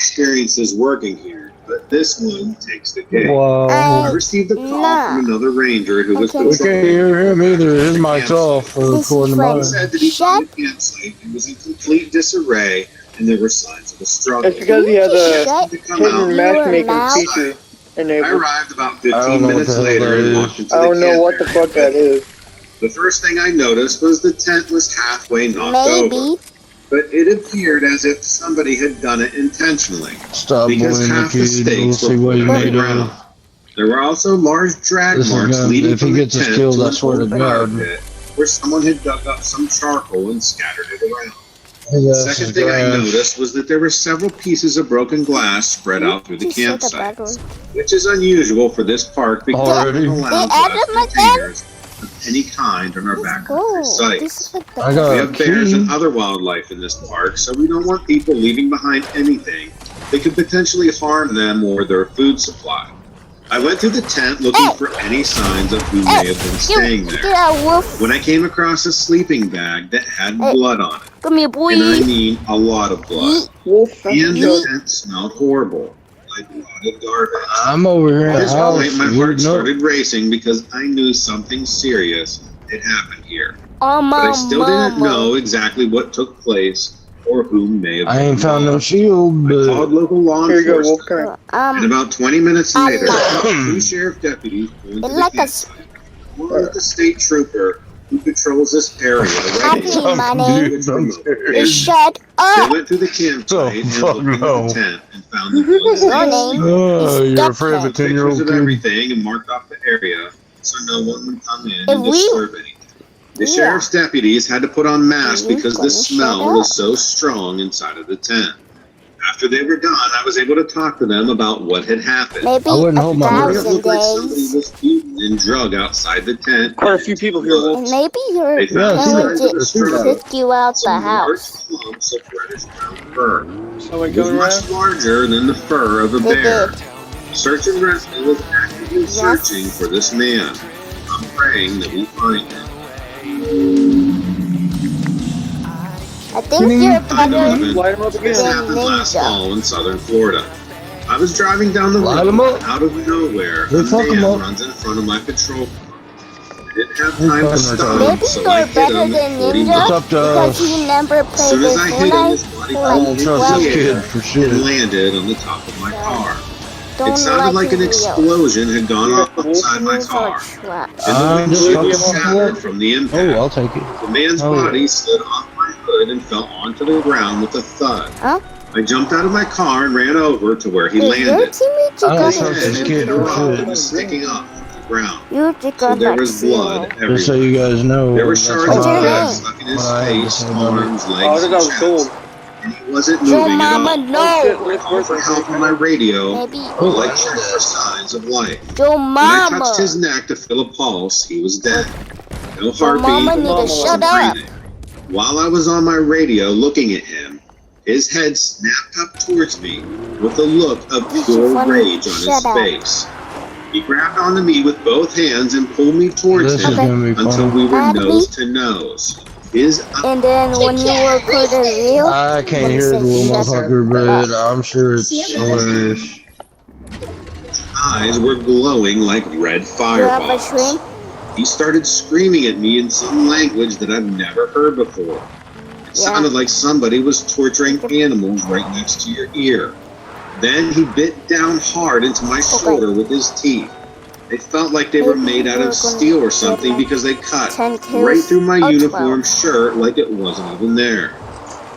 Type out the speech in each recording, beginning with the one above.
experiences working here, but this one takes the cake. Wow. I received a call from another ranger who was We can't hear him either. His mic's off according to He mine. said that he found the campsite and was in complete disarray, and there were signs of a struggle. It's because he has a To come out, hidden matchmaking feature I enabled. arrived about I 15 don't know minutes what the hell later that and is. walked into I the don't know camp what the area. fuck that is. The first thing I noticed was the tent was halfway knocked over, but it appeared as if somebody had done it intentionally, Stop because bullying the half the kid. We'll stakes were see what put he on the made ground. of. There were also large drag This is marks gonna, leading if from he the gets his tent kills, to I an swear to old fire God. pit where someone had dug up some charcoal and scattered it around. Hey, The this second is thing I grass. noticed was that there were several pieces of broken glass spread out through the campsite, Already? which is unusual for this park because Already? we don't allow They added glass them containers of any kind on our backcountry sites. I We got a have bears key. and other wildlife in this park, so we don't want people leaving behind anything that could potentially harm them or their food supply. I went through the tent looking for any signs of who may have been staying Get there. out, wolf. When I came across a sleeping bag that had blood on it, Come here, boy. and I mean a lot of blood, Wolf, and the tent smelled horrible, like rotted garbage. I'm over here At in this the house. point, my heart rooting up. started racing because I knew something serious had happened here. Oh, But I still didn't mama. know exactly what took place or who may have I been ain't found no involved. shield, I called but local law here you go, Wolf. enforcement, Come here. and about 20 minutes later, Allah. two sheriff deputies pulled into It's the like a campsite, along with the state trooper who patrols this area. Happy regularly. money. dude, I'm You serious. shut They up. went through the campsite and fuck looked into no. the tent and found the goods. Your name Oh, is you're afraid of a Duckhead. 10-year-old Pictures of kid. everything and marked off the area so no one would come in If and we- disturb anything. The Yeah. sheriff's deputies had to put on masks You because the gonna smell shut was up. so strong inside of the tent. After they were done, I was able to talk to them about what had happened. Maybe I wouldn't hold my breath. It 1,000 looked like somebody days. was beaten and drug outside the tent. Quite a few people here, Wolf. And maybe your They found Yeah, I see parents that. I see that. kicked you out the some large house. clumps of reddish brown fur. Someone It was coming much around? larger than the fur of a They bear. did. Search and rescue was actively searching for this man. I'm praying that we find him. I think you're better. Light him up This again. happened last Ninja. fall in southern Florida. I was driving down the Light road 'em up. out of nowhere. Hey, A fuck 'em man up. runs in front of my patrol car. I didn't have Hey, time to fucking stop, retarded. Maybe so I you're hit better him than at 40 Ninja It's miles. up to because us. he never As played soon as this I hit him, his body for I flew don't like trust into this the kid air for and shit. landed on the top of my car. Don't It sounded like an you, Leo. explosion had gone off outside my These are car, traps. and the I'm just windshield fucking shattered from the Oh, impact. I'll take it. The man's Oh. body slid off my hood and fell onto the ground with a thud. Huh? I jumped out of my car and ran over to where he Hey, your landed. teammates I are don't His trust gonna this head kid and for rod shit. was sticking up from the ground, You just so got there was blood vaccine. Just so everywhere. you guys know. There were that's shards What's of your blood name? stuck in his Well, I had the face, same number. arms, Oh, I legs, thought and that was gold. chest, and he wasn't Your moving at mama all. Oh shit, no. where's I called for the help on my radio, Maybe but like checked for signs of life. your When I mama. touched his neck to feel a pulse, he was dead. No Your heartbeat, mama need to Mama shut no up. breathing. While I was on my radio looking at him, his head snapped up towards me with a look of This is pure funny. rage on his Shut up. face. He grabbed onto me with both hands and pulled me towards This is him gonna be until funny. we were Badly. nose to nose. His And then when you were put a real, I can't hear the little motherfucker, but I'm sure it's hilarious. eyes were glowing like red you have a fireballs. shrimp. He started screaming at me in some language that I've never heard before. It Yeah. sounded like somebody was torturing animals right next to your ear. Then he bit down hard into my shoulder with his teeth. They felt like they were Maybe made out you're of gonna steel or get something like because they cut 10 kills right through my or uniform 12. shirt like it wasn't even there.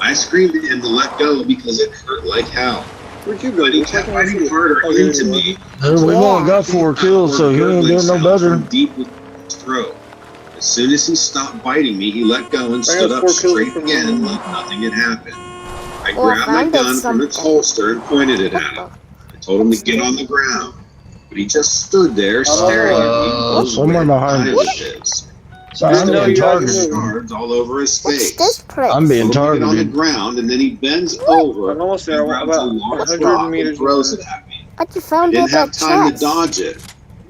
I screamed at him to let go because it hurt like hell. Where'd you go? But he Wolf? I kept can't see fighting it. harder Oh, there into you me. We've only got 4 kills, so he ain't doing no better. From deep within his throat. As soon as he stopped biting me, he let go and I stood got up 4 kills straight from again him. like nothing had happened. I Well, I grabbed my found gun from its something. holster and pointed it at him. I told him to get on the ground, but he just stood there staring at me. with somewhere red behind eyes us. of his. I'm Still being had targeted. shards all over his What's face. this place? I'm being Told him to get on the targeted. ground, and then he bends over I'm almost there. and I'm grabs a about large 100 rock meters and throws away. it at me. I just I found didn't it at have time to chest. dodge it.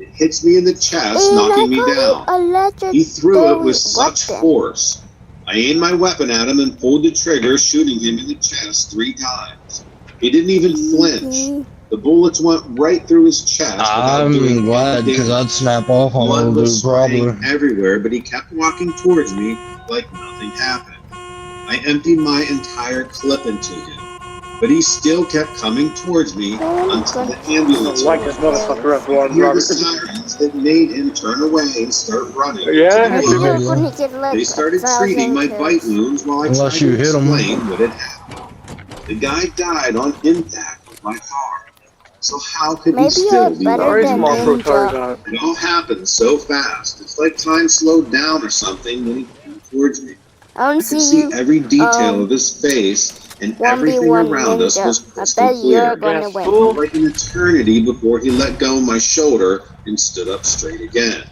It hits me in the chest, knocking me down. A legendary He threw it with such weapon. force. I aimed my weapon at him and pulled the trigger, shooting him in the chest 3 times. He didn't even flinch. The bullets went right through his chest. without doing I'm glad any because damage. I'd snap off on Blood old dude was probably. spraying everywhere, but he kept walking towards me like nothing happened. I emptied my entire clip into him, but he still kept coming towards me until the ambulance Like this arrived. motherfucker up the I water, hear the Robert. sirens that made him turn away and start running. Yeah, Maybe to the you're ambulance. gonna get like They started 1,000 treating my bite kills. wounds while I Unless tried you to hit 'em. explain what had happened. The guy died on impact with my car. So how could he Maybe still you're be better Already running? than small pro tires Ninja. on it. It all happened so fast. It's like time slowed down or something when he came towards me. I want I to could see see you every detail of his face, and 1v1 everything around us was Ninja. I crystal bet clear. you're gonna Yes, win. fool. Like an eternity before he let go of my shoulder and stood up straight again.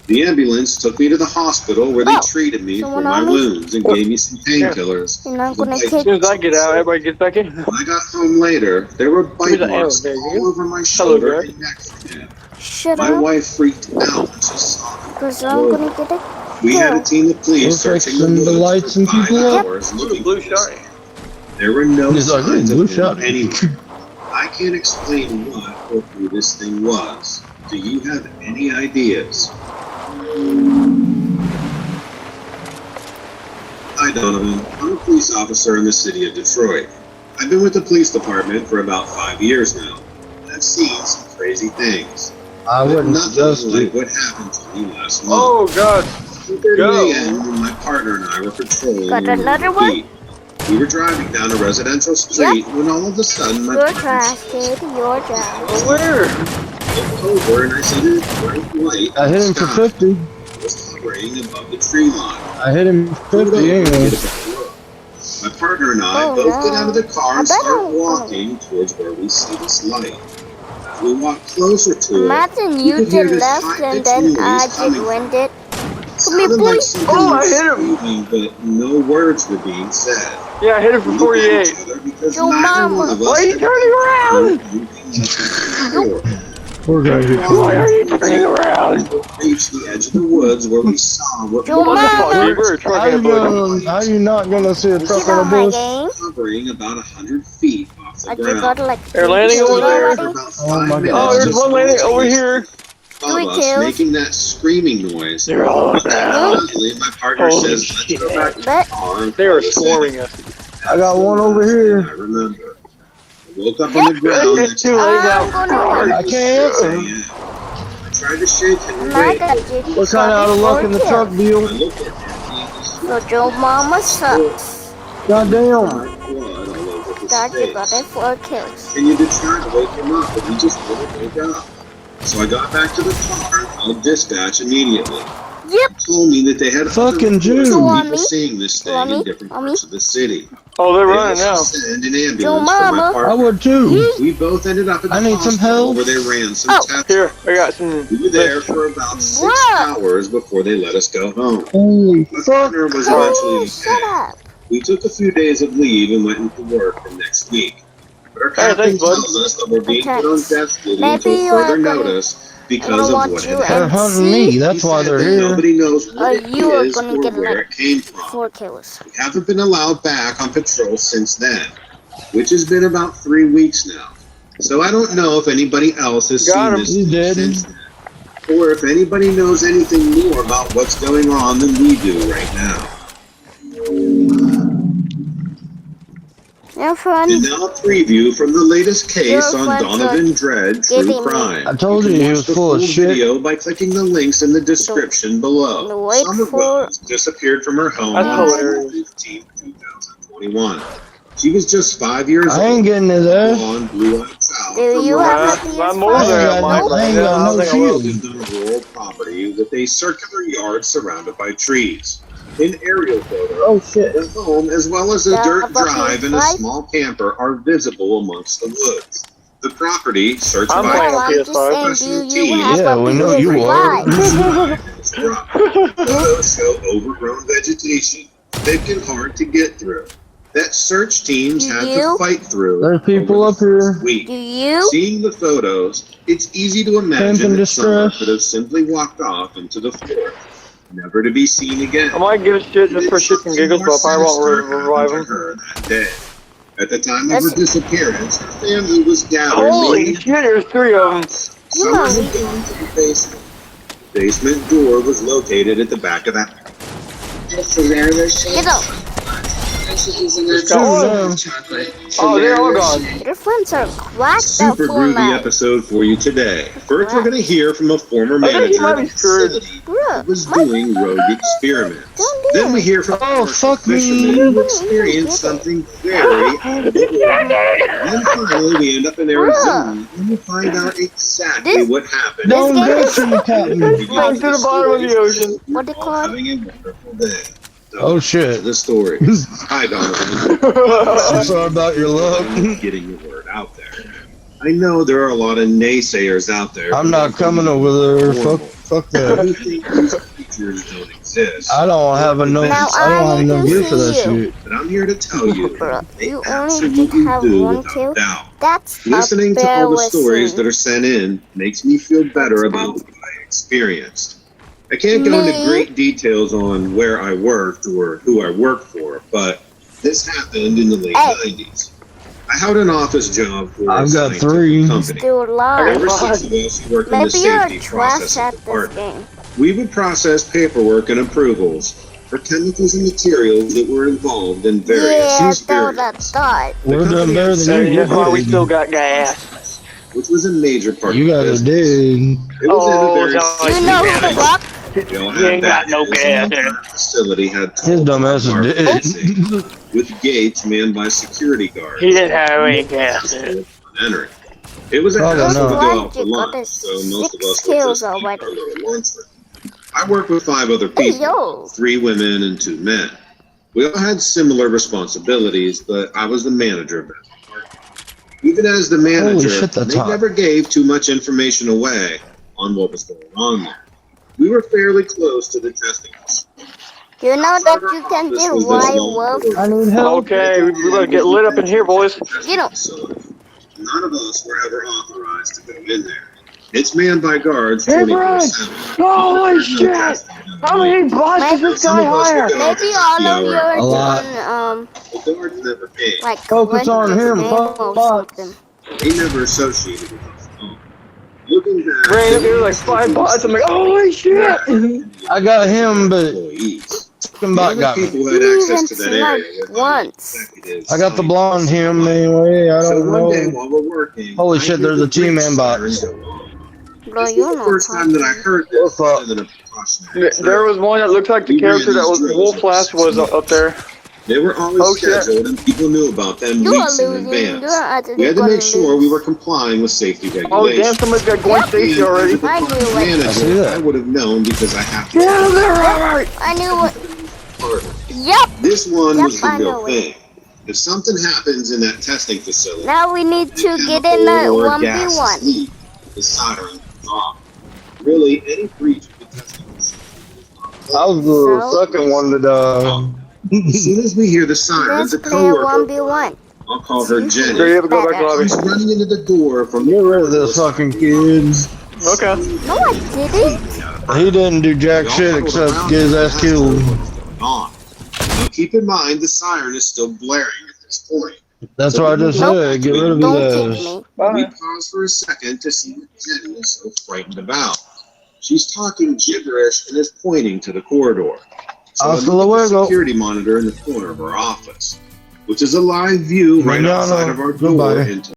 The ambulance took me to the hospital where they Oh, treated me for someone my on me? wounds and gave me some painkillers. You're not for gonna bite kick. As soon as I get out, everybody gets back in. When I got home later, there were bite the arrow marks there, all you. over my shoulder Hello, and neck from him. Shut My up, wife freaked out when she saw me. because I'm gonna get a We had a kill. team of police We're searching fixing the the woods lights for and 5 people up. hours Ooh, looking blue for this shiny. guy. There were no He's like, signs blue of him shot. anywhere. I can't explain what or who this thing was. Do you have any ideas? Hi, Donovan. I'm a police officer in the city of Detroit. I've been with the police department for about 5 years now, and I've seen some crazy things. I But wouldn't nothing suggest like it. what happened to me last month. Oh, God. 2:30 Go. a.m. when my partner and I were patrolling Got along another the one? beat. We were driving down a residential street when all of a sudden my Your partner trash, kid. Your trash. Oh, where? looked over and I see this bright light I hit him for 50. was hovering above the tree line. I hit him for Pulled 50 over to anyway. get a better look. My partner and I Oh, both no. get out of the car I and bet start I'm- walking towards where we see this light. As we walk closer to Imagine it, you could hear did this left high and pitched then noise I coming did from win it. It Come here, sounded boy. like something Oh, I was hit him. speaking, but no words were being said. Yeah, I hit it for We looked at 48. each other because Yo, neither mama. one of us Why are you had turning around? heard anything like that before. We're gonna get Why are you turning around? We reached the edge of the woods where we saw what Yo, looked like mama. a Motherfucker, we're a truck in a bush. How you not gonna see a truck Get on on a my bush? game. hovering about 100 feet off the I just got ground. like They're landing kills over there. already. Oh my Oh, God. there's one landing over here. Above 3 us, kills. making that screaming noise. They're all down. Suddenly, my partner Holy says, "Let's go back to the But car." and They are follow us in." swarming us. I got one over here. I remember. I woke up on the ground It's next too to late I'm now. gonna I can't. I tried to shake him and I awake. got you. What kind of out of luck in the truck I deal? looked at him and he was So Joe Mama sucks. Goddamn. blood all over his Dad, you got face. it 4 kills. Continued to try to wake him up, but he just wouldn't wake up. So I got back to the car and called dispatch immediately. Yep. They told me that they had Fucking other reports Jew. of On people me. seeing this thing On in me. different On me. parts of the city. Oh, they're They running now. also send an ambulance Joe for my Mama. I partner. would too. We both ended up at the I need some hospital help. where they ran some Oh. tests. Here, I got some. We were there for about 6 What? hours before they let us go home. Holy My fuck. partner was eventually Oh, okay. shut up. We took a few days of leave and went into work the next week. But our Hey, captain thanks, bud. tells us that we're being Okay. put on death duty Maybe until you are further gonna- notice I because don't of want what you had They're happened. hunting me. That's He why said they're that here. nobody knows what it You are is gonna or get where like it came from. 4 kills. We haven't been allowed back on patrol since then, which has been about 3 weeks now. So I don't know if anybody else has Got seen him. this He's dead. since then, or if anybody knows anything more about what's going on than we do right now. Your friend. And now a preview from the latest case Your on friends Donovan are Dread getting True me. Crime. I told you can he watch was the full of shit. video by clicking the links in the description below. Don't wait Summer for- Wells disappeared from her home That's on hilarious. June 15, 2021. She was just 5 years I ain't old. getting his ass. Blonde, blue-eyed child Do from you rural have Uh, a PS5? I'm more I ain't there. got Mike. no- I ain't Yeah, got I no think I will. shield. lived on a rural property with a circular yard surrounded by trees. In aerial photos, Oh shit. the home, as well as a Yeah, dirt about drive and a PS5? small camper, are visible amongst the woods. The property, searched I'm by playing No, on I'm just PS5. saying, do you have Yeah, a we know you PS5? photos show overgrown vegetation, thick and hard to get through, that search teams Do had to you? fight through. There's people over up the first here. week. Do you? Seeing the photos, it's easy to Pimp imagine in that Summer distress. could have simply walked off into the forest, never to be seen again. I might give a shit just for shits and giggles, but I probably won't revive to them. her that day. At the time of her disappearance, her family was gathered. Holy shit, there's 3 of them. Someone had gone to the basement. The basement door was located at the back of that. Get out. Oh, they're all gone. Your friends are cracked Super out groovy format. episode for you today. First, we're going to hear from a former I think he manager might of be the screwed. facility Bruh, who was my doing rogue experiments. Don't do Then we it. hear from a Oh, commercial fuck me. fisherman who experienced something very Then finally, we end up in Arizona and we find out exactly This- what happened. Don't game go is- to the captain. Going to the bottom of the ocean. What they All call it? having a wonderful day. So, Oh shit. the story. Hi, Donovan. I'm sorry about your luck. Getting the word out there. I know there are a lot of naysayers out there. I'm not coming over there. Fuck that. Who think these creatures don't exist. I don't have enough. Now I don't I have need enough to gear for that see you. shit. But I'm here to tell you, Bruh, they you only absolutely have do one without kill? doubt. That's Listening to all the stories that embarrassing. are sent in makes me feel better about what I experienced. I can't go into Me? great details on where I worked or who I worked for, but this happened in the late Hey. 90s. I held an office job for a I've got scientific 3. company. Still There alive. were 6 of us who worked in the Maybe you're safety trash processing at this department. game. We would process paperwork and approvals for chemicals and materials that were involved in various Yeah, throw that experiments, thought. We're doing better So than you. that's why we did. still got gas. which was a major part You of the guys business. did. It was Oh, in a very sorry. You know who the rock? We all You ain't had got no badges, gas and in it. our facility had His dumb ass is dead. with gates manned by security guards. He didn't have any gas in it. Entering. It was a Probably hassle to not. go out for You got lunch, us so most of 6 us would kills just eat already. our little lunch break. I worked with 5 other Hey, people, yo. 3 women and 2 men. We all had similar responsibilities, but I was the manager of that department. Even as the manager, shit, that's they hot. never gave too much information away on what was going on there. We were fairly close to the testing facility. You know that you can do werewolf? I need help. Okay, we better get lit up in here, boys. You know. None of us were ever authorized to go in there. It's manned by guards Hey, 24/7. Holy shit! How many bots does this guy hire? Maybe all of you A lot. are doing, The guards never came. like, Focus on Wednesday's him, game or bots. something. They never associated with us. Looking back, Ran up here like 5 bots. I'm like, holy shit! I got him, but employees. fucking bot The got other me. people who had access to that Even area like were the once. executives. I got the blonde him anyway. I So don't one day know. while we're working, Holy I shit, hear there's the a T-Man bot. siren go off. Bro, This you was know. the first time that I heard this What's up? other than a precautionary There was one that looked like the character that was Wolf Flash was up there. They were always Oh, shit. scheduled and people knew about them You are weeks in losing. advance. You're actually We had to gonna make sure we lose. were complying with safety Oh, damn, regulations. somebody's got Gwen Stacy already. I knew it. I see Manager, that. I would have known because I have to. Get out of there, Robert! I knew it. Part. Yep. This one Yep, was the I real know it. thing. If something happens in that testing facility, Now we need to the get in a chemical or gas 1v1. leak, the soldering goes off. Really, any breach of the testing facility is I not was the second one to die. As soon as we hear the sirens, Let's a play a coworker, 1v1. I'll call her There Jenny, you have to go back to the lobby. she's running into the door from Get rid of this fucking kid. Okay. No, I didn't. He didn't do jack shit except get his ass killed. On. Now keep in mind the siren is still blaring at this point. That's what I just said. Get rid of Don't his kick ass. me. We Bye. pause for a second to see what Jenny is so frightened about. She's talking gibberish and is pointing to the corridor. So I Hasta look at the luego. security monitor in the corner of our office, which is a live view right Mañana. outside of our door Goodbye. into